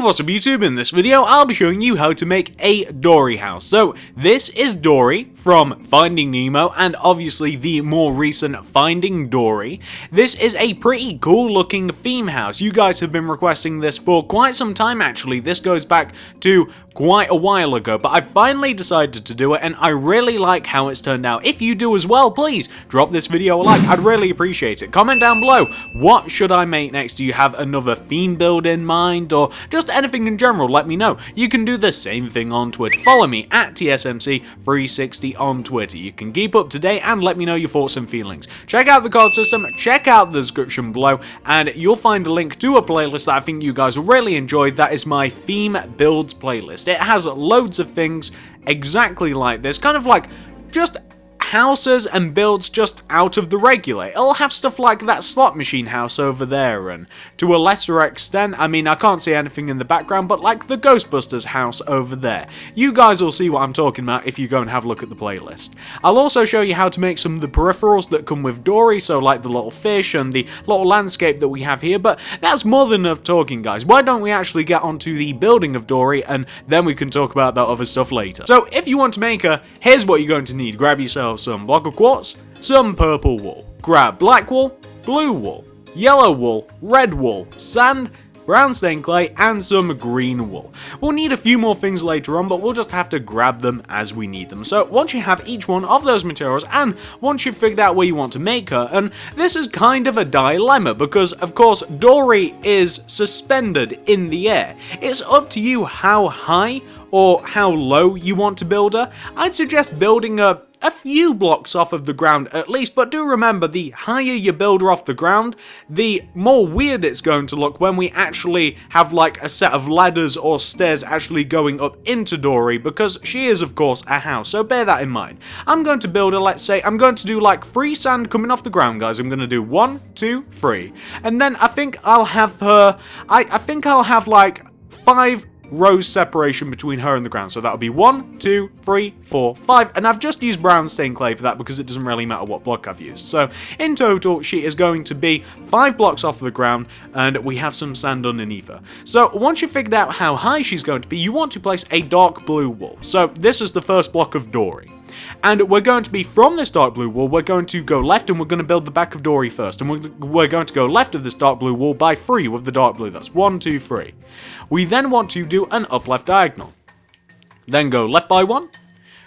What's up YouTube? In this video I'll be showing you how to make a Dory house. So this is Dory from Finding Nemo and obviously the more recent Finding Dory. This is a pretty cool looking theme house. You guys have been requesting this for quite some time actually. This goes back to quite a while ago, but I finally decided to do it and I really like how it's turned out. If you do as well, please drop this video a like. I'd really appreciate it. Comment down below, what should I make next? Do you have another theme build in mind or just anything in general? Let me know. You can do the same thing on Twitter. Follow me at TSMC360 on Twitter. You can keep up to date and let me know your thoughts and feelings. Check out the card system, check out the description below, and you'll find a link to a playlist that I think you guys will really enjoy. That is my theme builds playlist. It has loads of things exactly like this, kind of like just houses and builds just out of the regular. It'll have stuff like that slot machine house over there, and to a lesser extent, I mean I can't see anything in the background, but like the Ghostbusters house over there. You guys will see what I'm talking about if you go and have a look at the playlist. I'll also show you how to make some of the peripherals that come with Dory, so like the little fish and the little landscape that we have here, but that's more than enough talking, guys. Why don't we actually get onto the building of Dory and then we can talk about that other stuff later. So if you want to make her, here's what you're going to need. Grab yourself some block of quartz, some purple wool, grab black wool, blue wool, yellow wool, red wool, sand, brown stained clay, and some green wool. We'll need a few more things later on, but we'll just have to grab them as we need them. So once you have each one of those materials, and once you've figured out where you want to make her, and this is kind of a dilemma, because of course Dory is suspended in the air. It's up to you how high or how low you want to build her. I'd suggest building her a few blocks off of the ground at least, but do remember, the higher you build her off the ground, the more weird it's going to look when we actually have like a set of ladders or stairs actually going up into Dory, because she is of course a house, so bear that in mind. I'm going to build her, let's say, I'm going to do like 3 sand coming off the ground, guys. I'm going to do 1, 2, 3, and then I think I'll have her, I think I'll have like 5 rows separation between her and the ground. So that'll be 1, 2, 3, 4, 5, and I've just used brown stained clay for that because it doesn't really matter what block I've used. So in total she is going to be 5 blocks off the ground and we have some sand underneath her. So once you've figured out how high she's going to be, you want to place a dark blue wool. So this is the first block of Dory. And we're going to be, from this dark blue wall, we're going to go left and we're going to build the back of Dory first. And we're going to go left of this dark blue wall by 3 with the dark blue. That's 1, 2, 3. We then want to do an up left diagonal. Then go left by 1.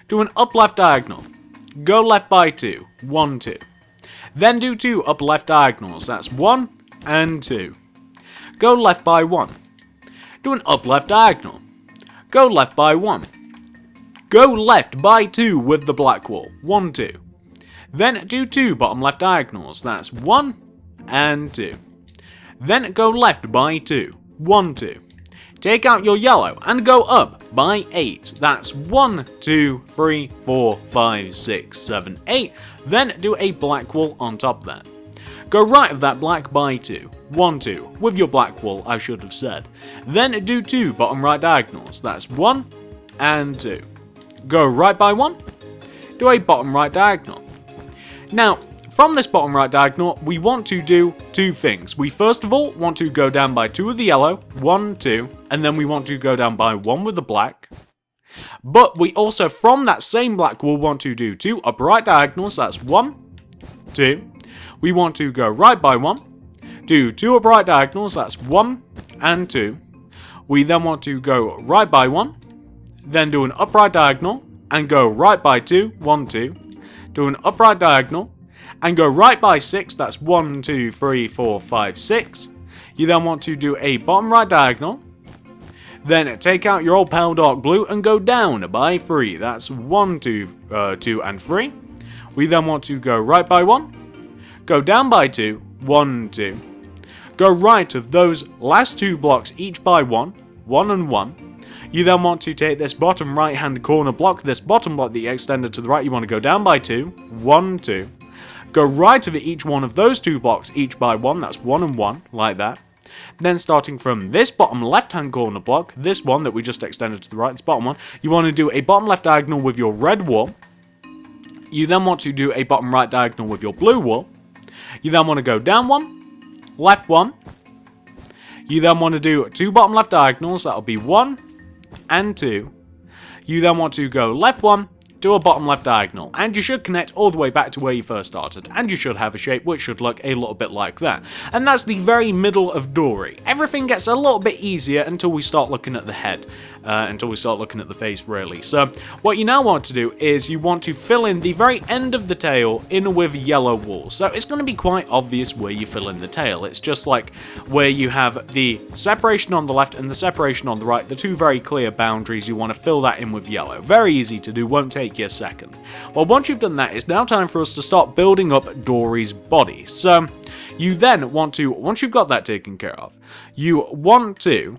Do an up left diagonal. Go left by 2. 1, 2. Then do 2 up left diagonals. That's 1 and 2. Go left by 1. Do an up left diagonal. Go left by 1. Go left by 2 with the black wool. 1, 2. Then do 2 bottom left diagonals. That's 1 and 2. Then go left by 2. 1, 2. Take out your yellow and go up by 8. That's 1, 2, 3, 4, 5, 6, 7, 8. Then do a black wool on top there. Go right of that black by 2. 1, 2. With your black wool, I should have said. Then do 2 bottom right diagonals. That's 1 and 2. Go right by 1, do a bottom right diagonal. Now, from this bottom right diagonal, we want to do 2 things. We first of all want to go down by 2 with the yellow, 1, 2, and then we want to go down by 1 with the black. But we also, from that same black wool, want to do 2 upright diagonals, that's 1, 2. We want to go right by 1, do 2 upright diagonals, that's 1 and 2. We then want to go right by 1, then do an upright diagonal, and go right by 2, 1, 2. Do an upright diagonal, and go right by 6, that's 1, 2, 3, 4, 5, 6. You then want to do a bottom right diagonal, then take out your old pale dark blue and go down by 3, that's 1, 2, 2 and 3. We then want to go right by 1, go down by 2, 1, 2. Go right of those last 2 blocks each by 1, 1 and 1. You then want to take this bottom right hand corner block, this bottom block that you extended to the right, you want to go down by 2, 1, 2. Go right of each one of those 2 blocks each by 1, that's 1 and 1, like that. Then starting from this bottom left hand corner block, this one that we just extended to the right, this bottom one, you want to do a bottom left diagonal with your red wool. You then want to do a bottom right diagonal with your blue wool. You then want to go down 1, left 1. You then want to do 2 bottom left diagonals, that'll be 1 and 2. You then want to go left 1, do a bottom left diagonal, and you should connect all the way back to where you first started, and you should have a shape which should look a little bit like that. And that's the very middle of Dory. Everything gets a little bit easier until we start looking at the head, until we start looking at the face really. So what you now want to do is you want to fill in the very end of the tail in with yellow wool. So it's going to be quite obvious where you fill in the tail. It's just like where you have the separation on the left and the separation on the right, the two very clear boundaries. You want to fill that in with yellow. Very easy to do, won't take you a second. Well, once you've done that, it's now time for us to start building up Dory's body. So you then want to, once you've got that taken care of, you want to,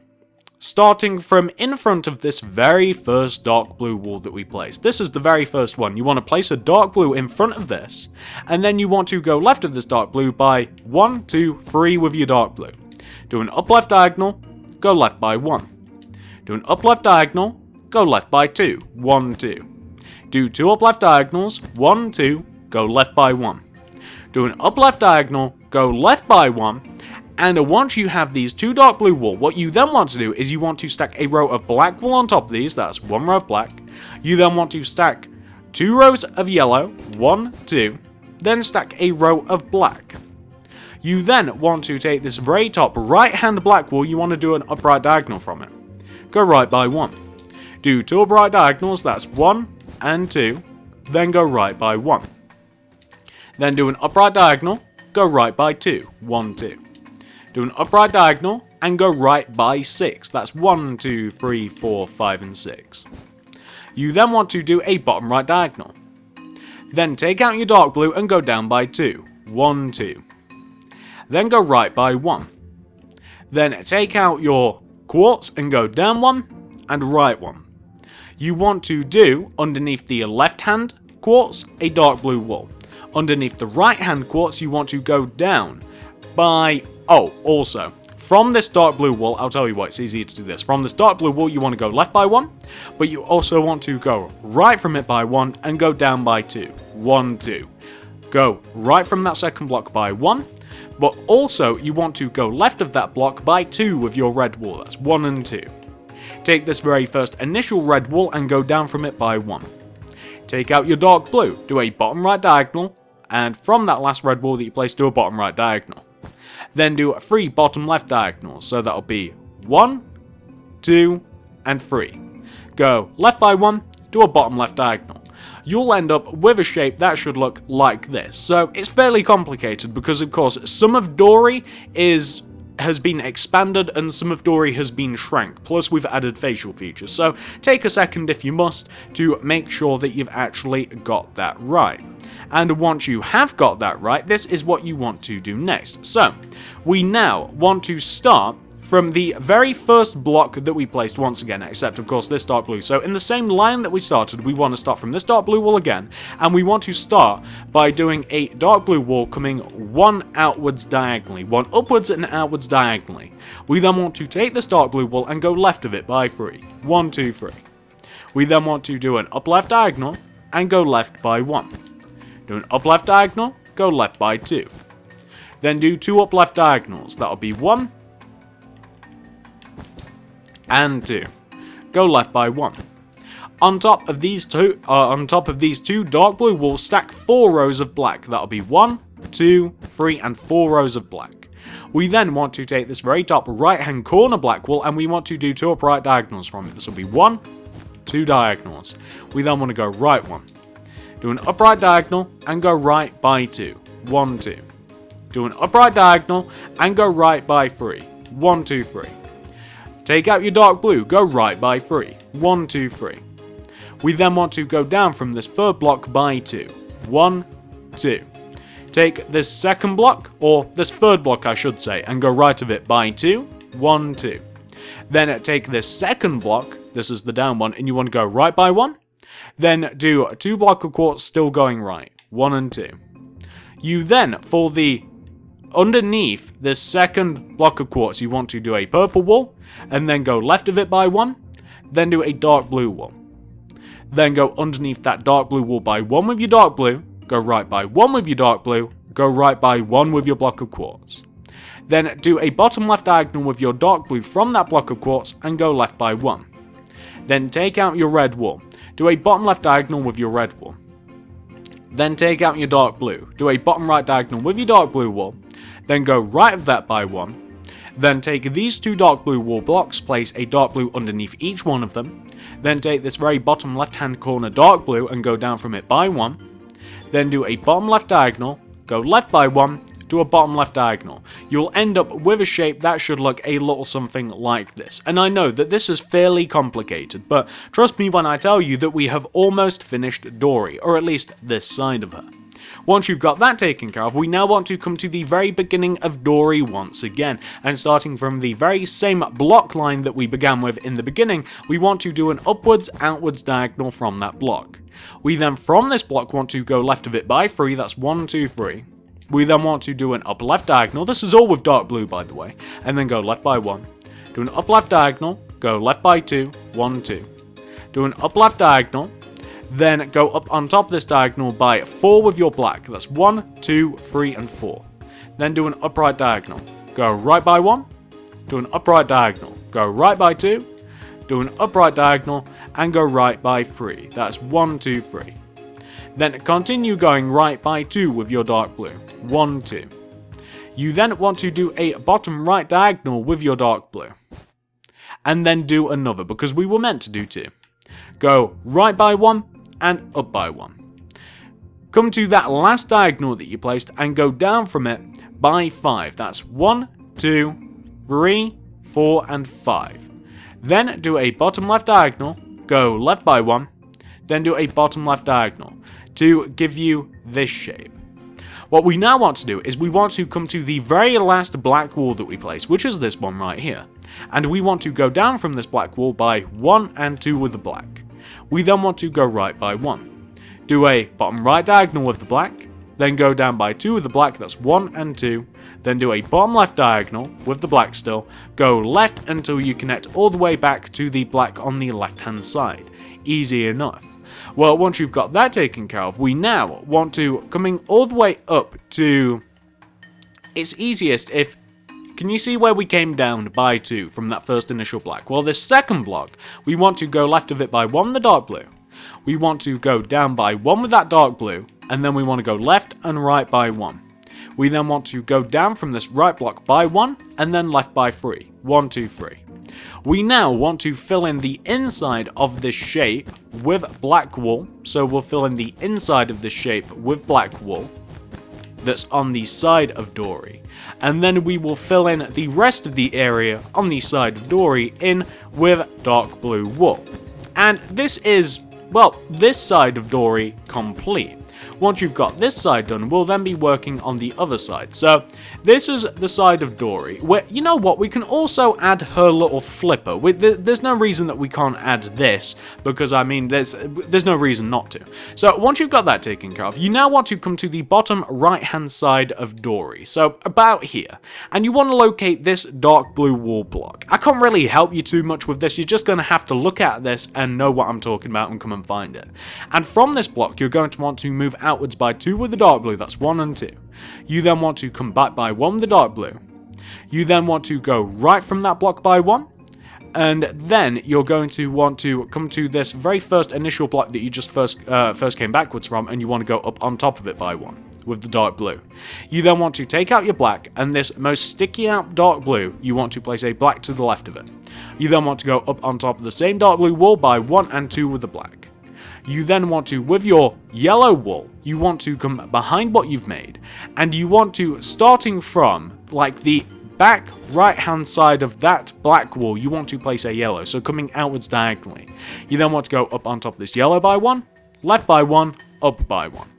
starting from in front of this very first dark blue wool that we placed. This is the very first one. You want to place a dark blue in front of this, and then you want to go left of this dark blue by 1, 2, 3 with your dark blue. Do an up left diagonal, go left by 1. Do an up left diagonal, go left by 2, 1, 2. Do 2 up left diagonals, 1, 2, go left by 1. Do an up left diagonal, go left by 1, and once you have these 2 dark blue wool, what you then want to do is you want to stack a row of black wool on top of these, that's 1 row of black. You then want to stack 2 rows of yellow, 1, 2, then stack a row of black. You then want to take this very top right hand black wool, you want to do an upright diagonal from it. Go right by 1. Do 2 upright diagonals, that's 1 and 2, then go right by 1. Then do an upright diagonal, go right by 2, 1, 2. Do an upright diagonal and go right by 6, that's 1, 2, 3, 4, 5 and 6. You then want to do a bottom right diagonal. Then take out your dark blue and go down by 2, 1, 2. Then go right by 1. Then take out your quartz and go down 1 and right 1. You want to do, underneath the left hand quartz, a dark blue wool. Underneath the right hand quartz, you want to go down by, also, from this dark blue wool, I'll tell you what, it's easier to do this. From this dark blue wool, you want to go left by 1, but you also want to go right from it by 1 and go down by 2, 1, 2. Go right from that second block by 1, but also you want to go left of that block by 2 with your red wool, that's 1 and 2. Take this very first initial red wool and go down from it by 1. Take out your dark blue, do a bottom right diagonal, and from that last red wool that you placed, do a bottom right diagonal. Then do 3 bottom left diagonals, so that'll be 1, 2, and 3. Go left by 1, do a bottom left diagonal. You'll end up with a shape that should look like this. So it's fairly complicated because, of course, some of Dory has been expanded and some of Dory has been shrank, plus we've added facial features. So take a second if you must to make sure that you've actually got that right. And once you have got that right, this is what you want to do next. So we now want to start from the very first block that we placed once again, except of course this dark blue. So in the same line that we started, we want to start from this dark blue wool again, and we want to start by doing a dark blue wool coming 1 outwards diagonally, 1 upwards and outwards diagonally. We then want to take this dark blue wool and go left of it by 3, 1, 2, 3. We then want to do an up left diagonal and go left by 1. Do an up left diagonal, go left by 2. Then do 2 up left diagonals, that'll be 1 and 2. Go left by 1. On top of these two dark blue wool, stack 4 rows of black. That'll be 1, 2, 3, and 4 rows of black. We then want to take this very top right hand corner black wool and we want to do 2 upright diagonals from it. This will be 1, 2 diagonals. We then want to go right 1. Do an upright diagonal and go right by 2, 1, 2. Do an upright diagonal and go right by 3, 1, 2, 3. Take out your dark blue, go right by 3, 1, 2, 3. We then want to go down from this third block by 2, 1, 2. Take this second block, or this third block I should say, and go right of it by 2, 1, 2. Then take this second block, this is the down one, and you want to go right by 1. Then do 2 block of quartz still going right, 1 and 2. You then, for the underneath this second block of quartz, you want to do a purple wool, and then go left of it by 1, then do a dark blue wool. Then go underneath that dark blue wool by 1 with your dark blue, go right by 1 with your dark blue, go right by 1 with your block of quartz. Then do a bottom left diagonal with your dark blue from that block of quartz and go left by 1. Then take out your red wool. Do a bottom left diagonal with your red wool. Then take out your dark blue. Do a bottom right diagonal with your dark blue wool. Then go right of that by 1. Then take these 2 dark blue wool blocks, place a dark blue underneath each one of them. Then take this very bottom left hand corner dark blue and go down from it by 1. Then do a bottom left diagonal, go left by 1, do a bottom left diagonal. You'll end up with a shape that should look a little something like this. And I know that this is fairly complicated, but trust me when I tell you that we have almost finished Dory, or at least this side of her. Once you've got that taken care of, we now want to come to the very beginning of Dory once again, and starting from the very same block line that we began with in the beginning, we want to do an upwards outwards diagonal from that block. We then from this block want to go left of it by 3, that's 1, 2, 3. We then want to do an up left diagonal, this is all with dark blue by the way, and then go left by 1. Do an up left diagonal, go left by 2, 1, 2. Do an up left diagonal, then go up on top of this diagonal by 4 with your black. That's 1, 2, 3, and 4. Then do an upright diagonal. Go right by 1. Do an upright diagonal. Go right by 2. Do an upright diagonal and go right by 3. That's 1, 2, 3. Then continue going right by 2 with your dark blue. 1, 2. You then want to do a bottom right diagonal with your dark blue. And then do another because we were meant to do 2. Go right by 1. And up by 1. Come to that last diagonal that you placed and go down from it by 5. That's 1, 2, 3, 4, and 5. Then do a bottom left diagonal, go left by 1, then do a bottom left diagonal to give you this shape. What we now want to do is we want to come to the very last black wall that we placed, which is this one right here. And we want to go down from this black wall by 1 and 2 with the black. We then want to go right by 1. Do a bottom right diagonal with the black, then go down by 2 with the black, that's 1 and 2, then do a bottom left diagonal with the black still, go left until you connect all the way back to the black on the left hand side. Easy enough. Well, once you've got that taken care of, we now want to, coming all the way up to, it's easiest if, can you see where we came down by 2 from that first initial block? Well, this second block, we want to go left of it by 1 with the dark blue. We want to go down by 1 with that dark blue, and then we want to go left and right by 1. We then want to go down from this right block by 1, and then left by 3. 1, 2, 3. We now want to fill in the inside of this shape with black wool. So we'll fill in the inside of this shape with black wool that's on the side of Dory. And then we will fill in the rest of the area on the side of Dory in with dark blue wool. And this is, well, this side of Dory complete. Once you've got this side done, we'll then be working on the other side. So this is the side of Dory, where, you know what, we can also add her little flipper. There's no reason that we can't add this, because I mean, there's no reason not to. So once you've got that taken care of, you now want to come to the bottom right hand side of Dory, so about here, and you want to locate this dark blue wool block. I can't really help you too much with this, you're just going to have to look at this and know what I'm talking about and come and find it. And from this block, you're going to want to move outwards by 2 with the dark blue, that's 1 and 2. You then want to come back by 1 with the dark blue. You then want to go right from that block by 1. And then you're going to want to come to this very first initial block that you just first came backwards from, and you want to go up on top of it by 1 with the dark blue. You then want to take out your black, and this most sticky out dark blue, you want to place a black to the left of it. You then want to go up on top of the same dark blue wool by 1 and 2 with the black. You then want to, with your yellow wool, you want to come behind what you've made, and you want to, starting from like the back right hand side of that black wool, you want to place a yellow, so coming outwards diagonally. You then want to go up on top of this yellow by 1, left by 1, up by 1.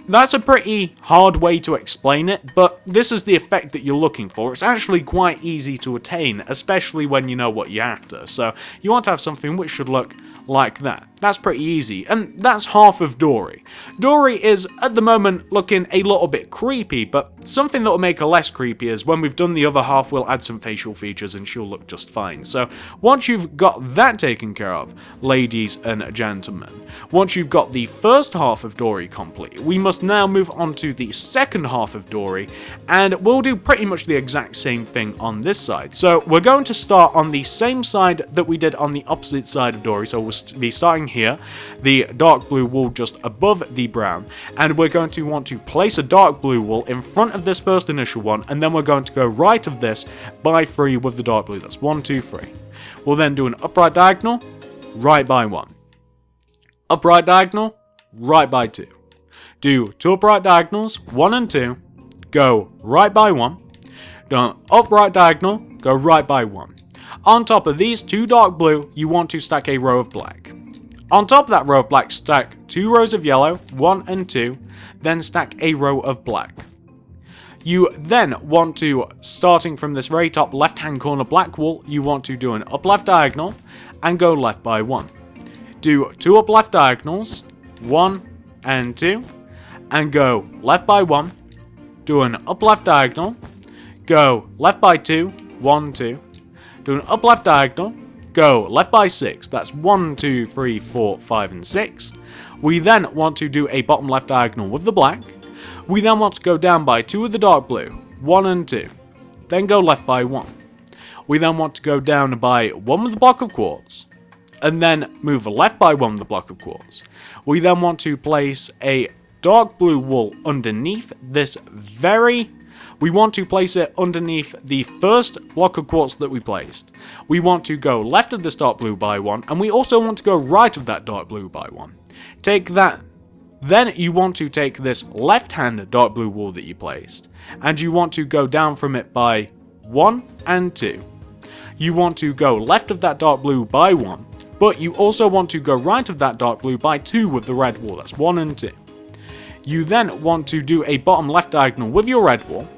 That's a pretty hard way to explain it, but this is the effect that you're looking for. It's actually quite easy to attain, especially when you know what you're after. So you want to have something which should look like that. That's pretty easy, and that's half of Dory. Dory is, at the moment, looking a little bit creepy, but something that will make her less creepy is when we've done the other half, we'll add some facial features and she'll look just fine. So once you've got that taken care of, ladies and gentlemen, once you've got the first half of Dory complete, we must now move on to the second half of Dory, and we'll do pretty much the exact same thing on this side. So we're going to start on the same side that we did on the opposite side of Dory, so we'll be starting here, the dark blue wool just above the brown, and we're going to want to place a dark blue wool in front of this first initial one, and then we're going to go right of this by 3 with the dark blue. That's 1, 2, 3. We'll then do an upright diagonal, right by 1. Upright diagonal, right by 2. Do 2 upright diagonals, 1 and 2, go right by 1. Do an upright diagonal, go right by 1. On top of these 2 dark blue, you want to stack a row of black. On top of that row of black, stack 2 rows of yellow, 1 and 2, then stack a row of black. You then want to, starting from this very top left hand corner black wool, you want to do an up left diagonal and go left by 1. Do 2 up left diagonals, 1 and 2, and go left by 1. Do an up left diagonal, go left by 2, 1, 2. Do an up left diagonal, go left by 6, that's 1, 2, 3, 4, 5 and 6. We then want to do a bottom left diagonal with the black. We then want to go down by 2 with the dark blue, 1 and 2. Then go left by 1. We then want to go down by 1 with the block of quartz, and then move left by 1 with the block of quartz. We then want to place a dark blue wool underneath this we want to place it underneath the first block of quartz that we placed. We want to go left of this dark blue by 1, and we also want to go right of that dark blue by 1. Take that. Then you want to take this left-hand dark blue wool that you placed, and you want to go down from it by 1 and 2. You want to go left of that dark blue by 1, but you also want to go right of that dark blue by 2 with the red wool. That's 1 and 2. You then want to do a bottom left diagonal with your red wool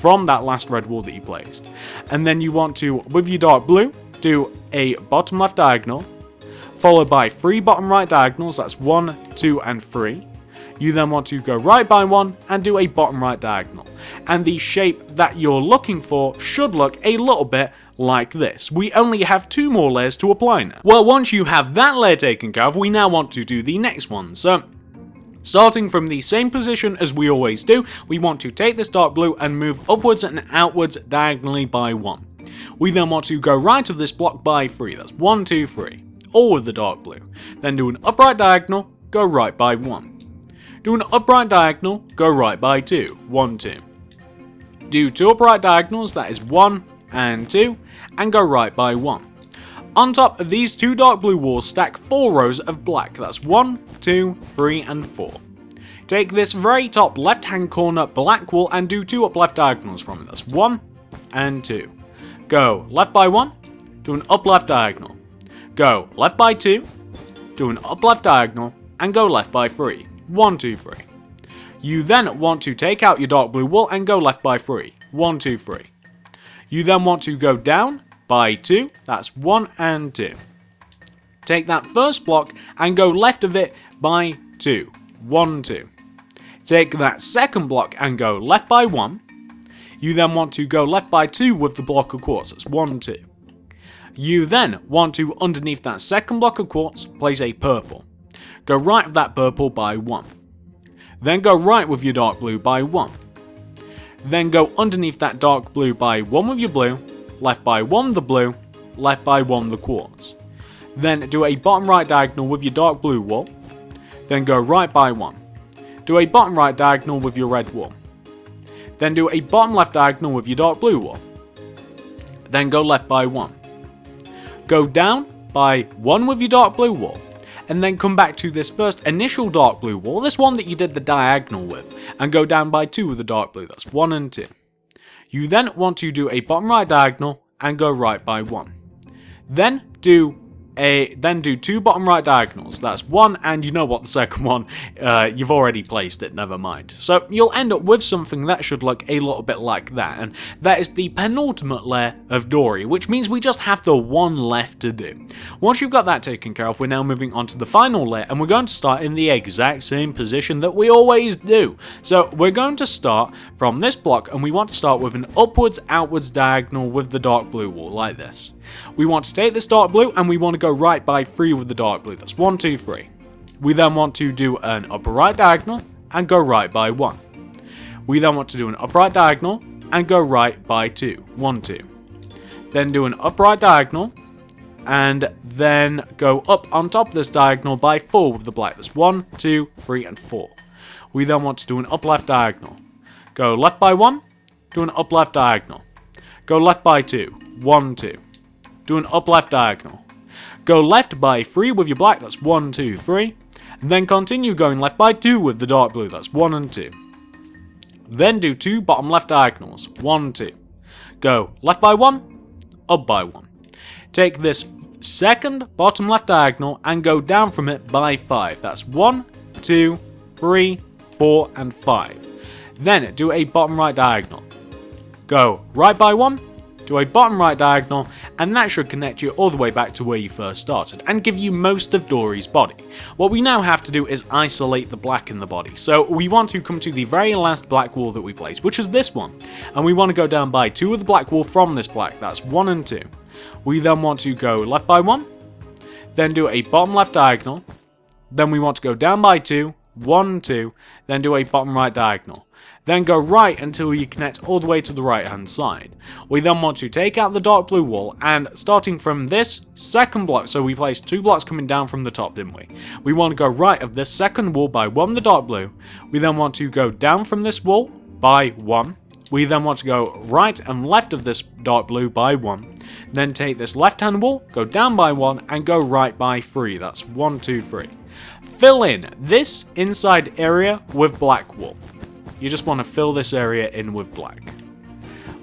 from that last red wool that you placed. And then you want to, with your dark blue, do a bottom left diagonal, followed by 3 bottom right diagonals, that's 1, 2 and 3. You then want to go right by 1 and do a bottom right diagonal. And the shape that you're looking for should look a little bit like this. We only have 2 more layers to apply now. Well, once you have that layer taken care of, we now want to do the next one. So, starting from the same position as we always do, we want to take this dark blue and move upwards and outwards diagonally by 1. We then want to go right of this block by 3, that's 1, 2, 3, all with the dark blue. Then do an upright diagonal, go right by 1. Do an upright diagonal, go right by 2, 1, 2. Do 2 upright diagonals, that is 1 and 2, and go right by 1. On top of these 2 dark blue walls, stack 4 rows of black, that's 1, 2, 3 and 4. Take this very top left hand corner black wool and do 2 up left diagonals from it, that's 1 and 2. Go left by 1, do an up left diagonal. Go left by 2, do an up left diagonal, and go left by 3, 1, 2, 3. You then want to take out your dark blue wool and go left by 3, 1, 2, 3. You then want to go down by 2, that's 1 and 2. Take that first block and go left of it by 2, 1, 2. Take that second block and go left by 1. You then want to go left by 2 with the block of quartz, that's 1, 2. You then want to, underneath that second block of quartz, place a purple. Go right of that purple by 1. Then go right with your dark blue by 1. Then go underneath that dark blue by 1 with your blue, left by 1 with the blue, left by 1 with the quartz. Then do a bottom right diagonal with your dark blue wool. Then go right by 1. Do a bottom right diagonal with your red wool. Then do a bottom left diagonal with your dark blue wool. Then go left by 1. Go down by 1 with your dark blue wool. And then come back to this first initial dark blue wool, this one that you did the diagonal with, and go down by 2 with the dark blue, that's 1 and 2. You then want to do a bottom right diagonal and go right by 1. Then do then do 2 bottom right diagonals. That's 1, and you know what, the second one, you've already placed it, never mind. So you'll end up with something that should look a little bit like that, and that is the penultimate layer of Dory, which means we just have the one left to do. Once you've got that taken care of, we're now moving on to the final layer, and we're going to start in the exact same position that we always do. So we're going to start from this block, and we want to start with an upwards outwards diagonal with the dark blue wall, like this. We want to take this dark blue, and we want to go right by 3 with the dark blue. That's 1, 2, 3. We then want to do an upper right diagonal and go right by 1. We then want to do an upright diagonal and go right by 2. 1, 2. Then do an upright diagonal and then go up on top of this diagonal by 4 with the black. That's 1, 2, 3, and 4. We then want to do an up left diagonal. Go left by 1, do an up left diagonal. Go left by 2. 1, 2. Do an up left diagonal. Go left by 3 with your black, that's 1, 2, 3. And then continue going left by 2 with the dark blue, that's 1 and 2. Then do 2 bottom left diagonals, 1, 2. Go left by 1, up by 1. Take this second bottom left diagonal and go down from it by 5. That's 1, 2, 3, 4, and 5. Then do a bottom right diagonal. Go right by 1, do a bottom right diagonal, and that should connect you all the way back to where you first started and give you most of Dory's body. What we now have to do is isolate the black in the body. So we want to come to the very last black wall that we placed, which is this one, and we want to go down by 2 of the black wall from this black. That's 1 and 2. We then want to go left by 1, then do a bottom left diagonal, then we want to go down by 2, 1, 2, then do a bottom right diagonal. Then go right until you connect all the way to the right hand side. We then want to take out the dark blue wall, and starting from this second block, so we placed 2 blocks coming down from the top, didn't we? We want to go right of this second wall by 1 the dark blue. We then want to go down from this wall by 1. We then want to go right and left of this dark blue by 1. Then take this left hand wall, go down by 1, and go right by 3. That's 1, 2, 3. Fill in this inside area with black wool. You just want to fill this area in with black.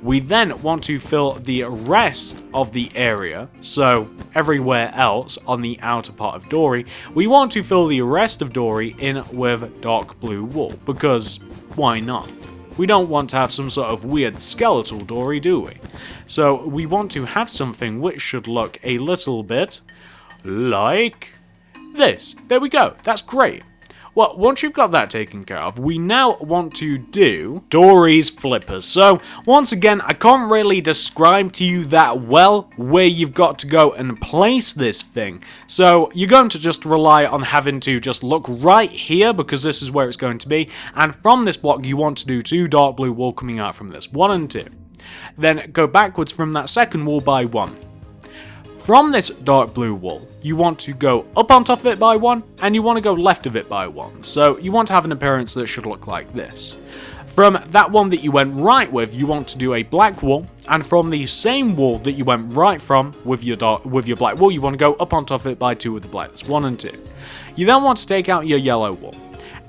We then want to fill the rest of the area, so everywhere else on the outer part of Dory, we want to fill the rest of Dory in with dark blue wool, because why not? We don't want to have some sort of weird skeletal Dory, do we? So we want to have something which should look a little bit like this. There we go, that's great. Well, once you've got that taken care of, we now want to do Dory's flippers. So, once again, I can't really describe to you that well where you've got to go and place this thing. So, you're going to just rely on having to just look right here, because this is where it's going to be. And from this block, you want to do 2 dark blue wool coming out from this, 1 and 2. Then go backwards from that second wall by 1. From this dark blue wall, you want to go up on top of it by 1, and you want to go left of it by 1. So you want to have an appearance that should look like this. From that one that you went right with, you want to do a black wall, and from the same wall that you went right from with your black wall, you want to go up on top of it by 2 with the black. That's 1 and 2. You then want to take out your yellow wall.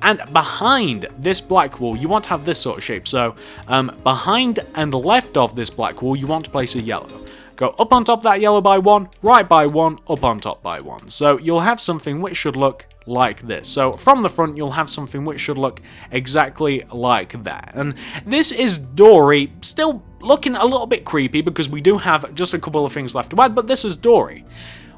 And behind this black wall, you want to have this sort of shape. So behind and left of this black wall, you want to place a yellow. Go up on top of that yellow by 1, right by 1, up on top by 1. So you'll have something which should look like this. So from the front, you'll have something which should look exactly like that. And this is Dory, still looking a little bit creepy because we do have just a couple of things left to add, but this is Dory.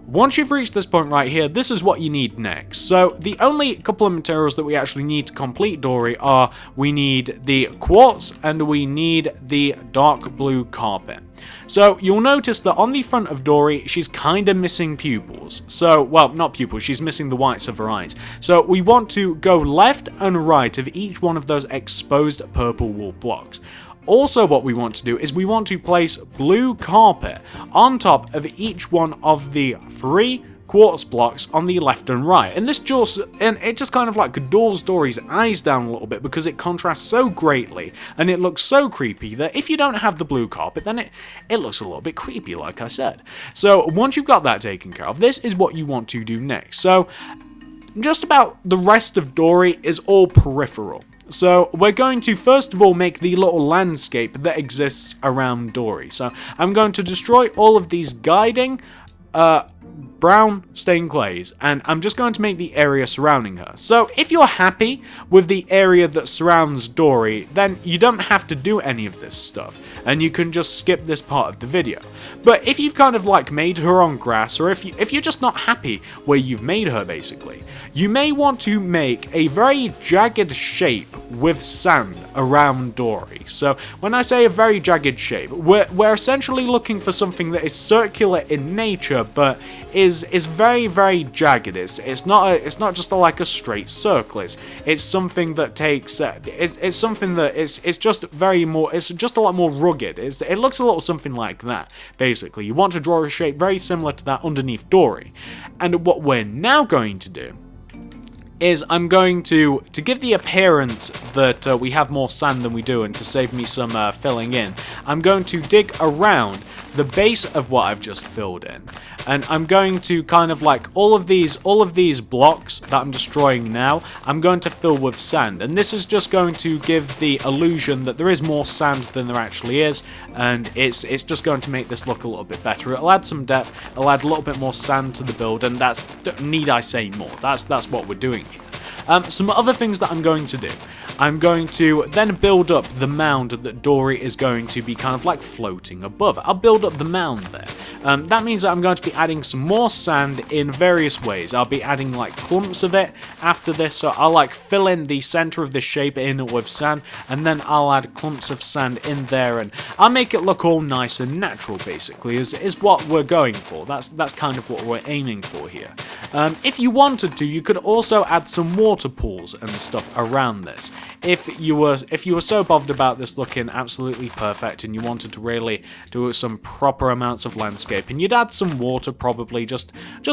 Once you've reached this point right here, this is what you need next. So the only couple of materials that we actually need to complete Dory are, we need the quartz and we need the dark blue carpet. So you'll notice that on the front of Dory, she's kind of missing pupils. So, well, not pupils, she's missing the whites of her eyes. So we want to go left and right of each one of those exposed purple wool blocks. Also, what we want to do is we want to place blue carpet on top of each one of the 3 quartz blocks on the left and right. And it just kind of like dulls Dory's eyes down a little bit because it contrasts so greatly and it looks so creepy that if you don't have the blue carpet, then it looks a little bit creepy, like I said. So once you've got that taken care of, this is what you want to do next. So just about the rest of Dory is all peripheral. So we're going to first of all make the little landscape that exists around Dory. So I'm going to destroy all of these guiding brown stained glaze, and I'm just going to make the area surrounding her. So if you're happy with the area that surrounds Dory, then you don't have to do any of this stuff, and you can just skip this part of the video. But if you've kind of like made her on grass, or if you're just not happy where you've made her basically, you may want to make a very jagged shape with sand around Dory. So when I say a very jagged shape, we're essentially looking for something that is circular in nature, but is very, very jagged. It's not just like a straight circle. It's something that takes it's something that it's just it's just a lot more rugged. It looks a little something like that. Basically, you want to draw a shape very similar to that underneath Dory. And what we're now going to do is I'm going to give the appearance that we have more sand than we do, and to save me some filling in, I'm going to dig around the base of what I've just filled in. And I'm going to kind of like all of these blocks that I'm destroying now, I'm going to fill with sand. And this is just going to give the illusion that there is more sand than there actually is, and it's just going to make this look a little bit better. It'll add some depth, it'll add a little bit more sand to the build, and that's, need I say more, that's what we're doing here. Some other things that I'm going to do. I'm going to then build up the mound that Dory is going to be kind of like floating above. I'll build up the mound there. That means that I'm going to be adding some more sand in various ways. I'll be adding like clumps of it after this, so I'll like fill in the center of this shape in with sand, and then I'll add clumps of sand in there, and I'll make it look all nice and natural basically, is what we're going for. That's kind of what we're aiming for here. If you wanted to, you could also add some water pools and stuff around this. If you were so bothered about this looking absolutely perfect and you wanted to really do some proper amounts of landscape, and you'd add some water probably just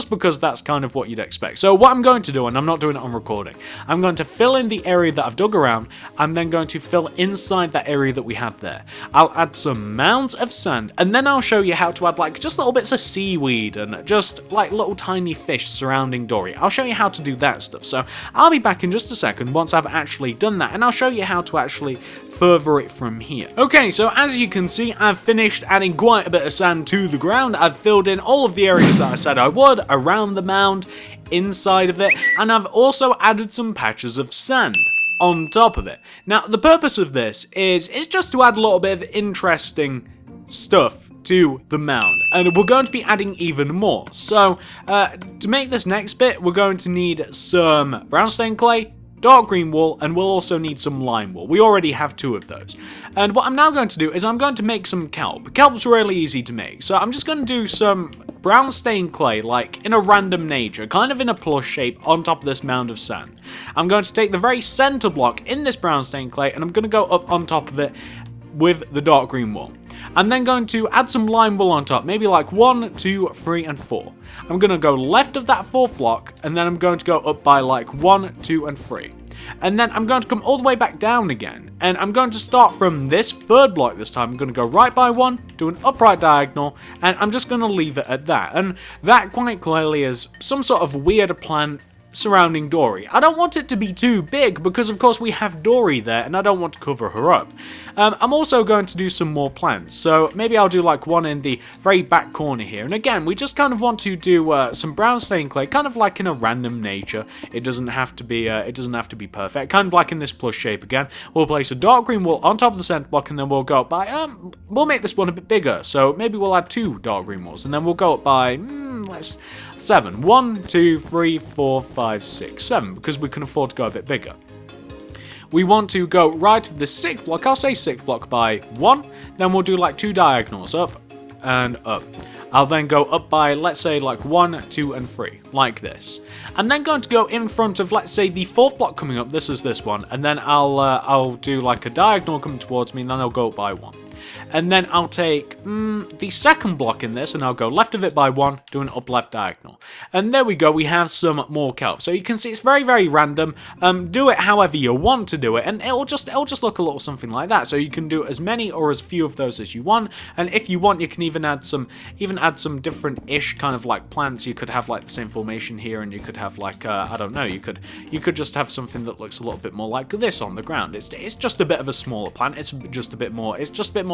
because that's kind of what you'd expect. So what I'm going to do, and I'm not doing it on recording, I'm going to fill in the area that I've dug around. I'm then going to fill inside that area that we had there. I'll add some mounds of sand, and then I'll show you how to add like just little bits of seaweed and just like little tiny fish surrounding Dory. I'll show you how to do that stuff. So I'll be back in just a second once I've actually done that, and I'll show you how to actually further it from here. Okay, so as you can see, I've finished adding quite a bit of sand to the ground. I've filled in all of the areas that I said I would around the mound, inside of it, and I've also added some patches of sand on top of it. Now, the purpose of this is just to add a little bit of interesting stuff to the mound, and we're going to be adding even more. So to make this next bit, we're going to need some brown stained clay, dark green wool, and we'll also need some lime wool. We already have 2 of those. And what I'm now going to do is I'm going to make some kelp. Kelp's really easy to make, so I'm just going to do some brown stained clay, like in a random nature, kind of in a plush shape on top of this mound of sand. I'm going to take the very center block in this brown stained clay, and I'm going to go up on top of it with the dark green wool. I'm then going to add some lime wool on top, maybe like 1, 2, 3, and 4. I'm going to go left of that 4th block, and then I'm going to go up by like 1, 2, and 3. And then I'm going to come all the way back down again, and I'm going to start from this 3rd block this time. I'm going to go right by 1, do an upright diagonal, and I'm just going to leave it at that. And that quite clearly is some sort of weird plan surrounding Dory. I don't want it to be too big because of course we have Dory there and I don't want to cover her up. I'm also going to do some more plants, so maybe I'll do like one in the very back corner here, and again we just kind of want to do some brown stained clay, kind of like in a random nature. It doesn't have to be perfect, kind of like in this plush shape again. We'll place a dark green wool on top of the center block, and then we'll go up by we'll make this one a bit bigger, so maybe we'll add 2 dark green wools, and then we'll go up by let's 7. 1, 2, 3, 4, 5, 6, 7, because we can afford to go a bit bigger. We want to go right of the 6th block, I'll say 6th block by 1, then we'll do like 2 diagonals, up and up. I'll then go up by, let's say, like 1, 2, and 3, like this. I'm then going to go in front of, let's say, the 4th block coming up, this is this one, and then I'll do like a diagonal coming towards me, and then I'll go up by 1. And then I'll take the 2nd block in this, and I'll go left of it by 1, do an up left diagonal. And there we go, we have some more kelp. So you can see it's very, very random. Do it however you want to do it, and it'll just look a little something like that. So you can do as many or as few of those as you want, and if you want, you can even add some different-ish kind of like plants. You could have like the same formation here, and you could have like I don't know, you could just have something that looks a little bit more like this on the ground. It's just a bit of a smaller plant. It's just a bit more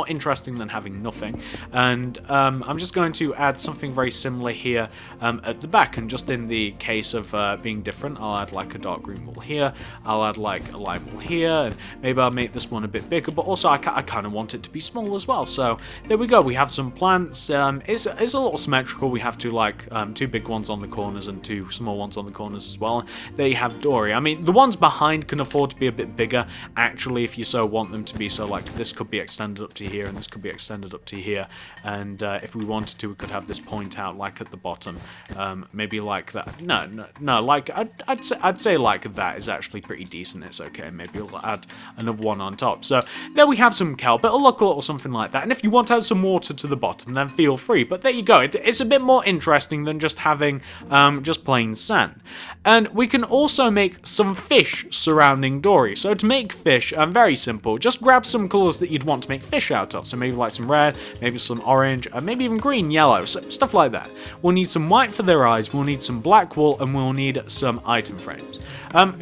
more interesting than having nothing. And I'm just going to add something very similar here at the back, and just in the case of being different, I'll add like a dark green wall here, I'll add like a light wall here, and maybe I'll make this one a bit bigger, but also I kind of want it to be small as well. So there we go, we have some plants. It's a little symmetrical. We have two big ones on the corners and two small ones on the corners as well. There you have Dory. I mean, the ones behind can afford to be a bit bigger, actually, if you so want them to be. So like this could be extended up to here, and this could be extended up to here, and if we wanted to, we could have this point out like at the bottom, maybe like that. No, like I'd say like that is actually pretty decent. It's okay. Maybe we'll add another one on top. So there we have some kelp. It'll look a little something like that, and if you want to add some water to the bottom, then feel free. But there you go. It's a bit more interesting than just having just plain sand. And we can also make some fish surrounding Dory. So to make fish, very simple. Just grab some colours that you'd want to make fish out of. So maybe like some red, maybe some orange, maybe even green, yellow, so stuff like that. We'll need some white for their eyes, we'll need some black wool, and we'll need some item frames.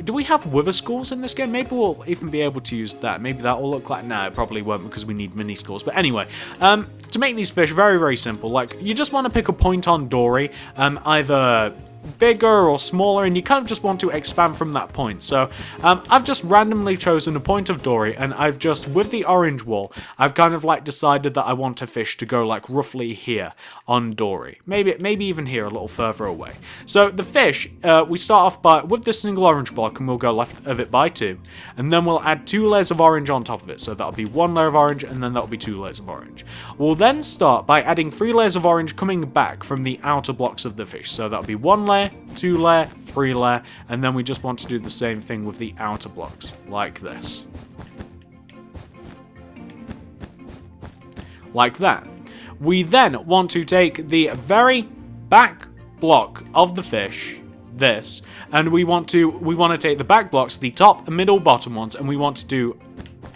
Do we have wither schools in this game? Maybe we'll even be able to use that. Maybe that will look like... No, it probably won't, because we need mini schools. But anyway, to make these fish, very, very simple. Like, you just want to pick a point on Dory, either bigger or smaller, and you kind of just want to expand from that point. So I've just randomly chosen a point of Dory, and I've just, with the orange wool, I've kind of like decided that I want a fish to go like roughly here on Dory, maybe even here a little further away. So the fish, we start off with this single orange block, and we'll go left of it by 2, and then we'll add 2 layers of orange on top of it. So that'll be 1 layer of orange, and then that'll be 2 layers of orange. We'll then start by adding 3 layers of orange coming back from the outer blocks of the fish. So that'll be 1 layer, 2 layer, 3 layer, and then we just want to do the same thing with the outer blocks, like this. Like that. We then want to take the very back block of the fish, this, and we want to take the back blocks, the top, middle, bottom ones, and we want to do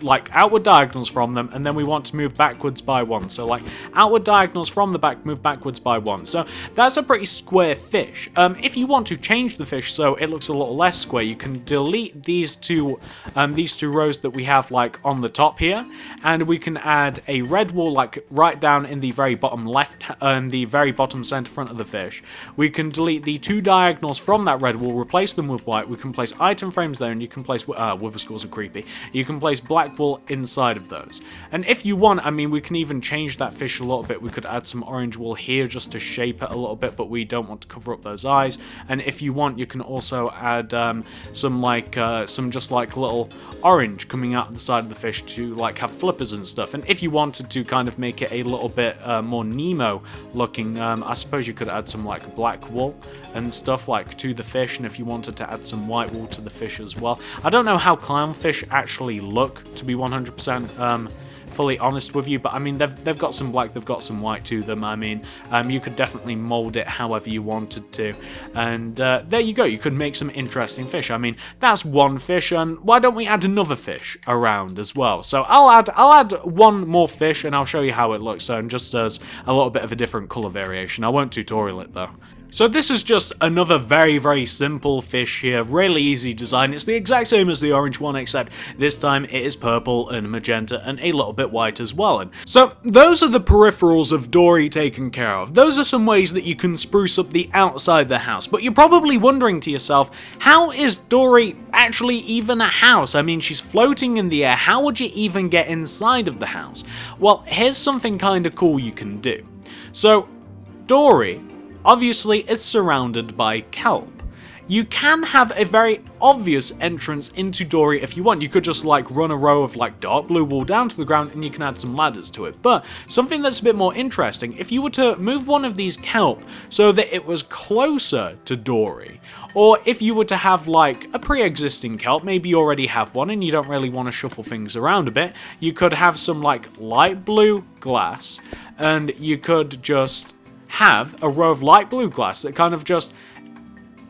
like outward diagonals from them, and then we want to move backwards by 1. So like outward diagonals from the back, move backwards by 1. So that's a pretty square fish. If you want to change the fish so it looks a little less square, you can delete these two rows that we have like on the top here, and we can add a red wool like right down in the very bottom left and the very bottom center front of the fish. We can delete the 2 diagonals from that red wool, replace them with white. We can place item frames there, and you can place wither schools are creepy. You can place black wool inside of those. And if you want, I mean, we can even change that fish a little bit. We could add some orange wool here just to shape it a little bit, but we don't want to cover up those eyes. And if you want, you can also add some just like little orange coming out of the side of the fish to like have flippers and stuff. And if you wanted to kind of make it a little bit more Nemo looking, I suppose you could add some like black wool and stuff like to the fish, and if you wanted to add some white wool to the fish as well. I don't know how clownfish actually look, to be 100% fully honest with you, but I mean they've got some black, they've got some white to them. I mean you could definitely mold it however you wanted to, and there you go, you could make some interesting fish. I mean, that's one fish, and why don't we add another fish around as well? So I'll add one more fish, and I'll show you how it looks, so just as a little bit of a different color variation. I won't tutorial it though. So this is just another very, very simple fish here, really easy design. It's the exact same as the orange one, except this time it is purple and magenta and a little bit white as well. And so those are the peripherals of Dory taken care of. Those are some ways that you can spruce up the outside of the house. But you're probably wondering to yourself, how is Dory actually even a house? I mean, she's floating in the air. How would you even get inside of the house? Well, here's something kind of cool you can do. So Dory obviously is surrounded by kelp. You can have a very obvious entrance into Dory if you want. You could just like run a row of like dark blue wool down to the ground, and you can add some ladders to it. But something that's a bit more interesting, if you were to move one of these kelp so that it was closer to Dory, or if you were to have like a pre-existing kelp, maybe you already have one and you don't really want to shuffle things around a bit, you could have some like light blue glass, and you could just have a row of light blue glass that kind of just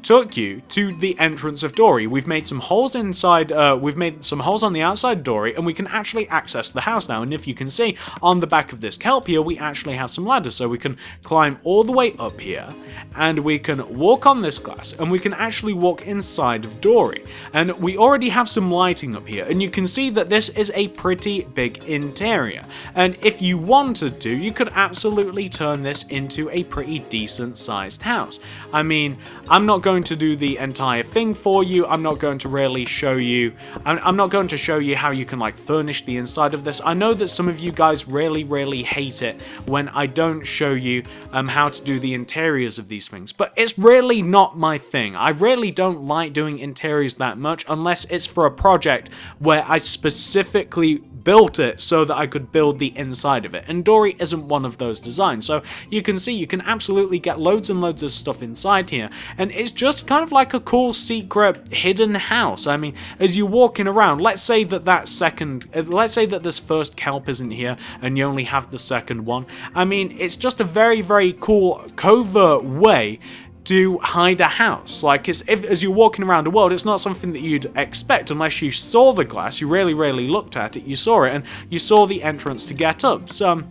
took you to the entrance of Dory. We've made some holes inside, we've made some holes on the outside of Dory, and we can actually access the house now. And if you can see, on the back of this kelp here, we actually have some ladders, so we can climb all the way up here, and we can walk on this glass, and we can actually walk inside of Dory. And we already have some lighting up here, and you can see that this is a pretty big interior. And if you wanted to, you could absolutely turn this into a pretty decent sized house. I mean, I'm not going to do the entire thing for you. I'm not going to really show you, I'm not going to show you how you can like furnish the inside of this. I know that some of you guys really hate it when I don't show you how to do the interiors of these things, but it's really not my thing. I really don't like doing interiors that much unless it's for a project where I specifically built it so that I could build the inside of it, and Dory isn't one of those designs. So you can see you can absolutely get loads and loads of stuff inside here, and it's just kind of like a cool secret hidden house. I mean, as you're walking around, let's say that let's say that this first kelp isn't here and you only have the second one. I mean, it's just a very cool covert way to hide a house. Like, as you're walking around the world, it's not something that you'd expect unless you saw the glass, you really looked at it, you saw it, and you saw the entrance to get up. So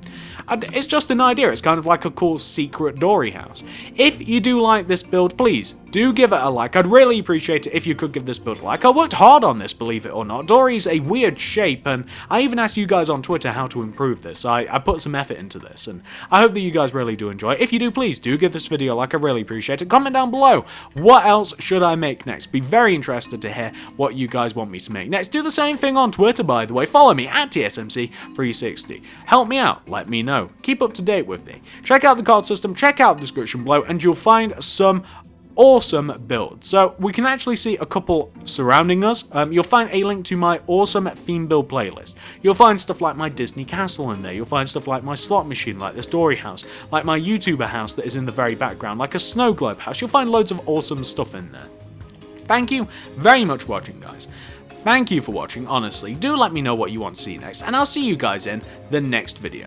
it's just an idea. It's kind of like a cool secret Dory house. If you do like this build, please do give it a like. I'd really appreciate it if you could give this build a like. I worked hard on this, believe it or not. Dory's a weird shape, and I even asked you guys on Twitter how to improve this. I put some effort into this, and I hope that you guys really do enjoy it. If you do, please do give this video a like. I really appreciate it. Comment down below, what else should I make next? Be very interested to hear what you guys want me to make next. Do the same thing on Twitter, by the way. Follow me at TSMC360. Help me out. Let me know. Keep up to date with me. Check out the card system, check out the description below, and you'll find some awesome builds. So we can actually see a couple surrounding us. You'll find a link to my awesome theme build playlist. You'll find stuff like my Disney castle in there. You'll find stuff like my slot machine, like this Dory house, like my YouTuber house that is in the very background, like a snow globe house. You'll find loads of awesome stuff in there. Thank you very much for watching, guys. Thank you for watching, honestly. Do let me know what you want to see next, and I'll see you guys in the next video.